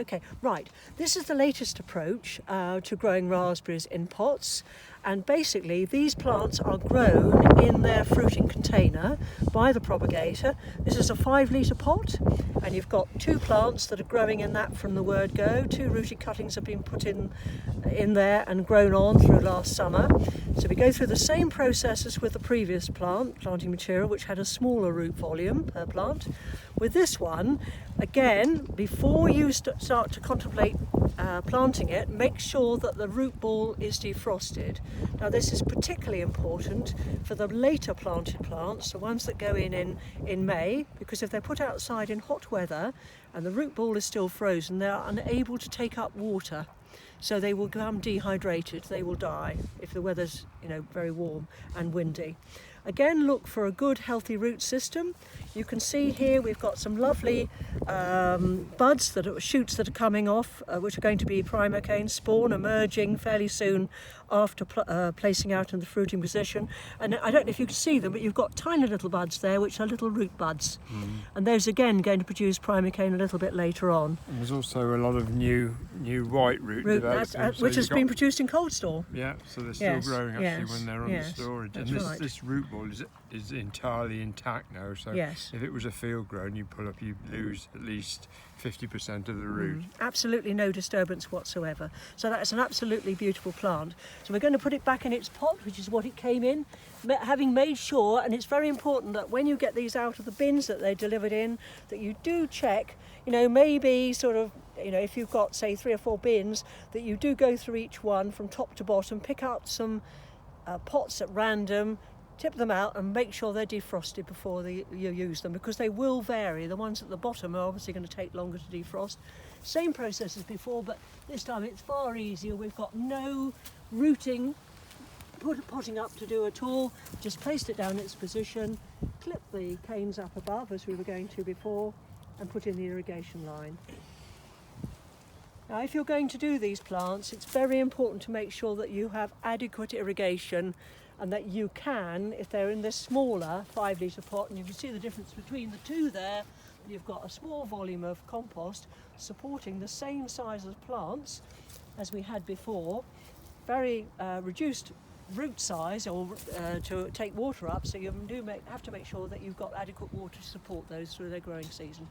Okay, right. This is the latest approach to growing raspberries in pots. And basically these plants are grown in their fruiting container by the propagator. This is a 5-litre pot, and you've got 2 plants that are growing in that from the word go. 2 rooted cuttings have been put in there and grown on through last summer. So we go through the same process as with the previous planting material, which had a smaller root volume per plant. With this one, again, before you start to contemplate planting it, make sure that the root ball is defrosted. Now this is particularly important for the later planted plants, the ones that go in May, because if they're put outside in hot weather and the root ball is still frozen, they are unable to take up water. So they will become dehydrated, they will die if the weather's very warm and windy. Again, look for a good healthy root system. You can see here we've got some lovely buds, shoots that are coming off, which are going to be primocane spawn emerging fairly soon after placing out in the fruiting position. And I don't know if you can see them, but you've got tiny little buds there, which are little root buds. And those again going to produce primocane a little bit later on. And there's also a lot of new white root which has been produced in cold store. Yeah, so they're still growing actually when they're under storage. And this root ball is entirely intact now, so if it was a field grown, you pull up, you lose at least 50% of the root. Absolutely no disturbance whatsoever. So that's an absolutely beautiful plant. So we're going to put it back in its pot, which is what it came in, having made sure, and it's very important that when you get these out of the bins that they're delivered in, that you do check, maybe sort of, if you've got say 3 or 4 bins, that you do go through each one from top to bottom, pick out some pots at random, tip them out and make sure they're defrosted before you use them, because they will vary. The ones at the bottom are obviously going to take longer to defrost. Same process as before, but this time it's far easier. We've got no rooting, potting up to do at all. Just placed it down in its position, clip the canes up above as we were going to before, and put in the irrigation line. Now if you're going to do these plants, it's very important to make sure that you have adequate irrigation, and that you can, if they're in this smaller 5-litre pot, and you can see the difference between the two there, you've got a small volume of compost supporting the same size of plants as we had before, very reduced root size to take water up, so you have to make sure that you've got adequate water to support those through their growing season.